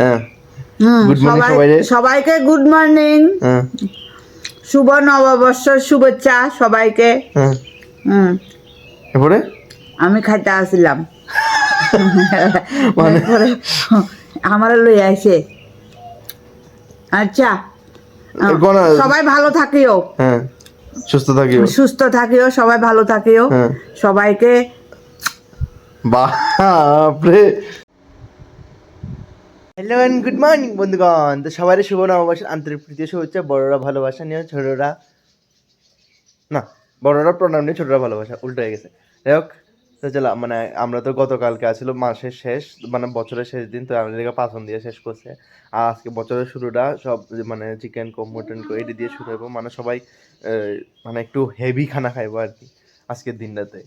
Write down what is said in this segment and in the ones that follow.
হ্যাঁ good morning সবাই সবাইকে গুড মর্নিং, হ্যাঁ শুভ নববর্ষের শুভেচ্ছা সবাইকে। হ্যাঁ এরপরে আমি খাইতে আসছিলাম, মানে এরপরে আমার লই আইছে। আচ্ছা, সবাই ভালো থাকিও, হ্যাঁ সুস্থ থাকিও, সবাই ভালো থাকিও, হ্যাঁ সবাইকে বাপরে। হ্যালো এন্ড গুড মর্নিং বন্ধুগণ, তো সবাই শুভ নববর্ষের আন্তরিক প্রীতি শুভেচ্ছা। বড়রা ভালোবাসা নিয়ে ছোটরা না, বড়রা প্রণাম নিয়ে ছোটরা ভালোবাসা, উল্টো হয়ে গেছে। যাই হোক, তো চলো, মানে আমরা তো গতকালকে আসছিল মাসের শেষ, মানে বছরের শেষ দিন, তো আমাদের পাঁচন দিয়ে শেষ করছে। আর আজকে বছরের শুরুটা সব মানে চিকেন কো মটন কো এটি দিয়ে শুরু হবো, মানে সবাই মানে একটু হেভি খানা খাইবো আর কি আজকের দিনটাতে।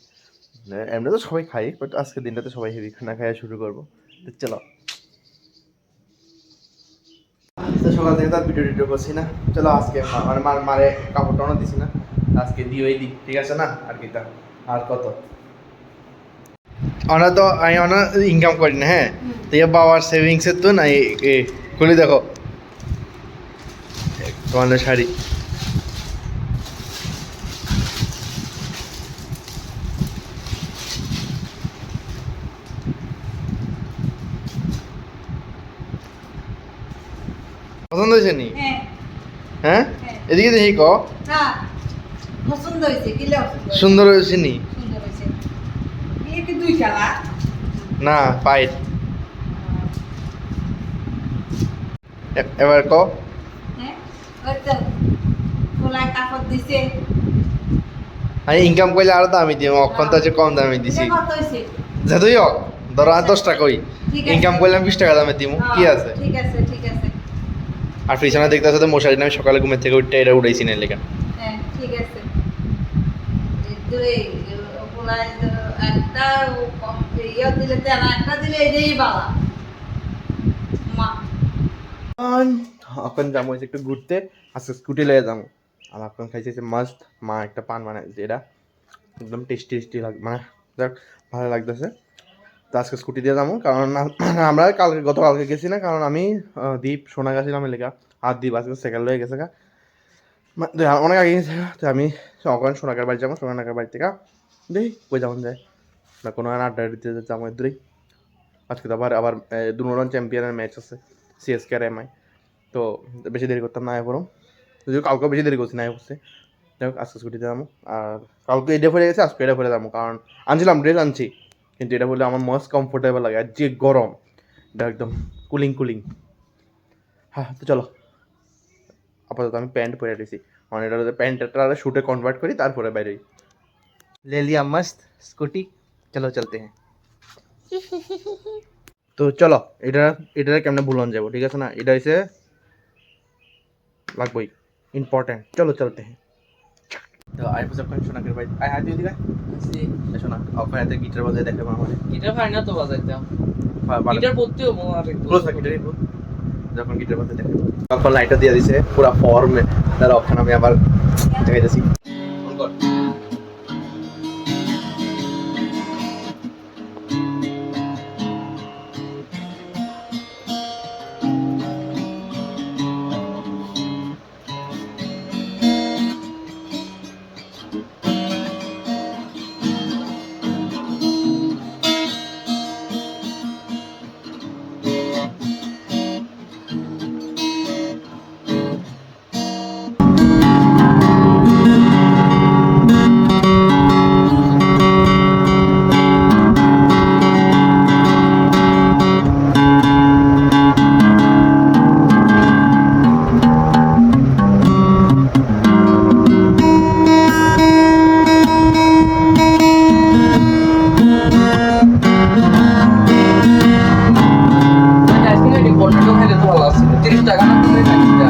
এমনি তো সবাই খাই, বাট আজকের দিনটাতে সবাই হেভি খানা খাইয়া শুরু করবো। তো চলো, তো সকাল থেকে তো ভিডিও টিডিও করছি না, চলো আজকে মানে মারে কাপড় টানো দিছি না, আজকে দিয়েই দিই, ঠিক আছে না? আর কি তা আর কত আমরা তো আমি অনা ইনকাম করি না, হ্যাঁ, তো এ বাবার সেভিংসের তো না, খুলে দেখো তোমাদের শাড়ি, পছন্দ হয়েছে নি? হ্যাঁ, এদিকে দেখি ক পছন্দ হয়েছে, সুন্দর হয়েছে নি? দুই খেলা না পাইট, এবার ক কাপড় দিছে। আমি ইনকাম করলে আরো দামি দিই, অক্ষণ তো আছে কম দামে দিছি, যতই হোক ধরো 10 টাকাই ইনকাম করলাম, 20 টাকা দামে দিব, কি আছে? ঠিক আছে, ঠিক আছে। আর পিছনে দেখতে আসতে মশারি আমি সকালে ঘুমের থেকে উঠতে এটা উড়াইছি না লেখা। হ্যাঁ, ঠিক আছে। একটা ইয়ে দিলে তো একটা দিলে এটাই বালা মা। এখন যাবো একটু ঘুরতে, আজকে স্কুটি লেগে যাবো। আর এখন খাইছে মাস্ট, মা একটা পান বানাইছে, এটা একদম টেস্টি টেস্টি লাগে, মানে যাক ভালো লাগতেছে। তো আজকে স্কুটি দিয়ে যাবো, কারণ আমরা গতকালকে গেছি না, কারণ আমি দ্বীপ সোনা গেছিলাম লেখা, আর দ্বীপ আজকে সেকেন্ড হয়ে গেছে গা, অনেক আগে গেছে। তো আমি ওখানে সোনাকার বাড়ি যাবো, সোনাকার বাড়ি থেকে দেখি কই যাবো যায় না, কোনো আড্ডা দিতে যাবো দূরেই। আজকে তো আবার দুর্নাম চ্যাম্পিয়নের ম্যাচ আছে, সিএসকে আর এমআই, তো বেশি দেরি করতাম না, আয় পড়ো, যদিও কালকে বেশি দেরি করছি না, করছে। যাই হোক, আজকে ছুটিতে যাবো, আর কালকে এটা পরে গেছে, আজকে এটা পরে যাবো, কারণ আনছিলাম ড্রেস আনছি, কিন্তু এটা বললে আমার মোস্ট কমফোর্টেবল লাগে, আর যে গরম এটা একদম কুলিং কুলিং। হ্যাঁ, তো চলো, আপাতত আমি প্যান্ট পরে রেখেছি, মানে এটা প্যান্টটা শুটে কনভার্ট করি, তারপরে বাইরে ले लिया मस्त स्कूटी, चलो चलते हैं। তো চলো, এটা কেমনে ভুলন যাবো, ঠিক আছে না? এটা হচ্ছে লাগবেই, ইম্পর্টেন্ট, চলো চলতে হ্যাঁ। তো আই বসে এখন সোনাকের ভাই আই হাত দিয়ে দিবে শোনা, ওখানে হাতে গিটার বাজায় দেখাবো আমাদের। গিটার পারি না তো বাজাইতাম, ভালো গিটার পড়তেও মনে আর একটু ক্লোজ থাকি গিটারই যখন গিটার বাজায় দেখাবো, তখন লাইটটা দিয়ে দিছে পুরো ফর্মে, তার ওখানে আমি আবার দেখাইতেছি। পটেটো খেলে তো ভালো আছে, 30 টাকা না তুমি খাইছিলা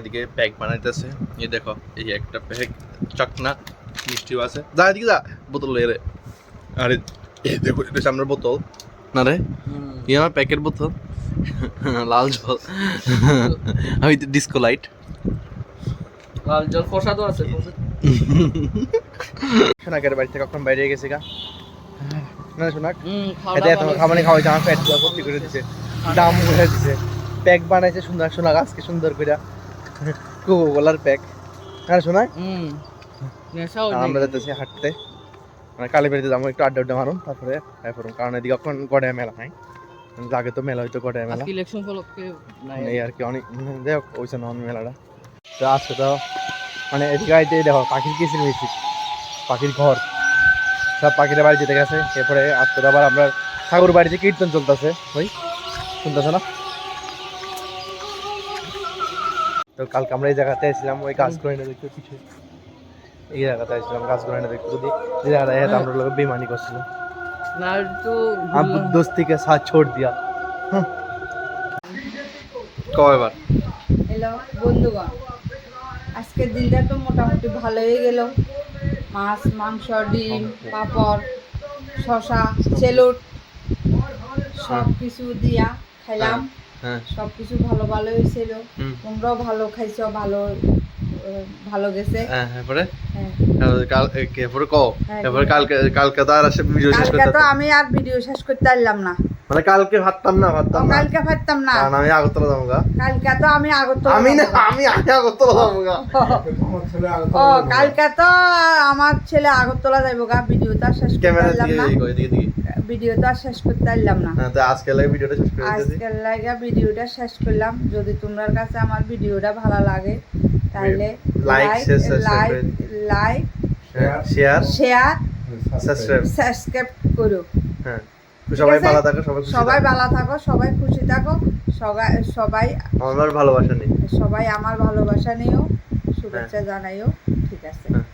দিকে প্যাক বানাইতেছে, এই দেখো, এই একটা প্যাক চাকনা মিষ্টিও আছে, যা এদিকে যা বোতল লয়ে রে, আর দেখো এটা হচ্ছে আমার বোতল না রে এই আমার প্যাকেট বোতল লাল জল আমি ডিস্কো লাইট লাল জল প্রসাদও আছে প্রসাদ। সোনাকের বাড়ি থেকে কখন বাইরে গেছে গা না সোনাক খাওয়া এটা তোমার খাবারে খাওয়াইছে আমার পেট পুরো ভর্তি করে দিছে দাম করে দিছে প্যাক বানাইছে সুন্দর সোনাক আজকে সুন্দর করে কোকো কোলার প্যাক হ্যাঁ সোনাক নেশাও আমরা যাচ্ছি হাঁটতে মানে কালী বাড়িতে যাবো একটু আড্ডা মারুন তারপরে কারণ এদিকে এখন গড়ে মেলা নাই আগে তো মেলা হইতো গড়ে মেলা ইলেকশন উপলক্ষে নাই এই আর কি অনেক দেখ ওইছে না মেলাটা তো আজকে তো মানে এদিকে আইতে দেখো পাখির কিচির মিচির পাখির ঘর সব পাখিরা বাড়ি যেতে গেছে এরপরে আজকে তো আবার আমরা ঠাকুর বাড়িতে কীর্তন চলতেছে ওই শুনতেছে না তো কালকে আমরা এই জায়গাতে এসেছিলাম ওই গাছ গ্রহণে দেখতে কিছু এই জায়গাতে এসেছিলাম গাছ গ্রহণে দেখতে যদি যে জায়গাটা আমরা লোক বেমানি করছিলাম না একটু आप दोस्ती के साथ छोड़ दिया কয়বার হ্যালো বন্ধুগণ, আজকের দিনটা তো মোটামুটি ভালোই গেল। মাছ, মাংস, ডিম, পাঁপড়, শশা, চেলুট সব কিছু দিয়া খাইলাম। হ্যাঁ সব কিছু ভালো ভালো হয়েছিল। হুম। তোমরাও ভালো খাইছো, ভালো ভালো গেছে। হ্যাঁ এরপরে হ্যাঁ। এরপরে কও হ্যাঁ, এরপরে কালকে তো আর আসে ভিডিও শেষ কালকে করতে তো আমি আর ভিডিও শেষ করতে পারলাম না। মানে কালকে ভাবতাম না কালকে পারতাম না। কারণ আমি আগরতলা যাবো গা কালকে তো আমি আগরতলা আমি না যাবো। আমি আগরতলা যাবো গা ও কালকে তো আমার ছেলে আগরতলা যাইব গা। ভিডিওটা শেষ করতে ক্যামেরা পারলাম না। দিকে ভিডিওটা শেষ করতে পারলাম না। হ্যাঁ তো আজকে লাগে ভিডিওটা শেষ করে দিতেছি আজকের লাগা ভিডিওটা শেষ করলাম। যদি তোমার কাছে আমার ভিডিওটা ভালো লাগে তাহলে like like share share subscribe subscribe করো। হ্যাঁ সবাই ভালো থাকো সবাই ভালো থাকো, সবাই খুশি থাকো, সবাই আমার ভালোবাসা নেই সবাই আমার ভালোবাসা নিও, শুভেচ্ছা জানাইও। ঠিক আছে। হ্যাঁ